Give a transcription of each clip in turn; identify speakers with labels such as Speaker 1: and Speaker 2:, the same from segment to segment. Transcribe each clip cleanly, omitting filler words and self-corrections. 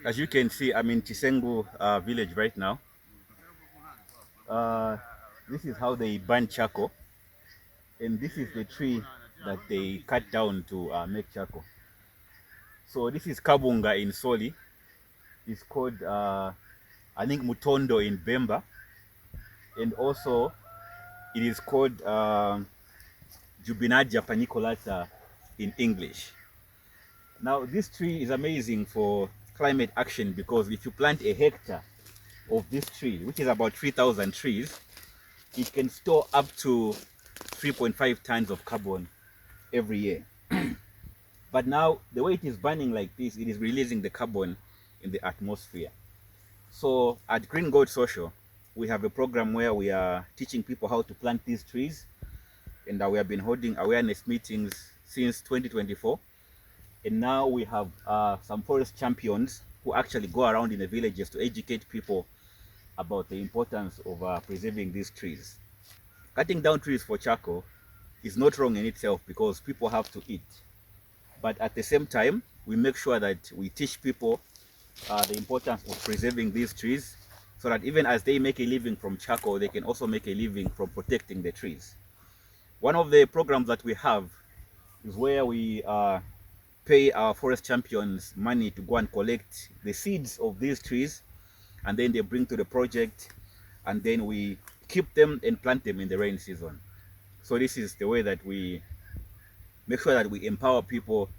Speaker 1: As you can see, I'm in Chisengu village right now. Uh, this is how they burn charcoal, and this is the tree that they cut down to make charcoal. So this is Kabunga in Soli. It's called, I think, Mutondo in Bemba, and also it is called Jubinaja paniculata in English. Now, this tree is amazing for climate action because if you plant a hectare of this tree, which is about 3,000 trees, it can store up to 3.5 tons of carbon every year. But now, the way it is burning like this, it is releasing the carbon in the atmosphere. So at Green Gold Social, we have a program where we are teaching people how to plant these trees, and we have been holding awareness meetings since 2024. And now we have some forest champions who actually go around in the villages to educate people about the importance of preserving these trees. Cutting down trees for charcoal is not wrong in itself because people have to eat. But at the same time, we make sure that we teach people the importance of preserving these trees so that even as they make a living from charcoal, they can also make a living from protecting the trees. One of the programs that we have is where we pay our forest champions money to go and collect the seeds of these trees, and then they bring to the project, and then we keep them and plant them in the rain season. So this is the way that we make sure that we empower people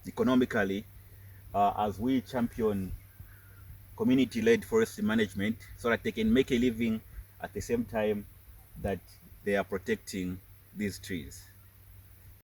Speaker 1: economically as we champion community-led forestry management so that they can make a living at the same time that they are protecting these trees.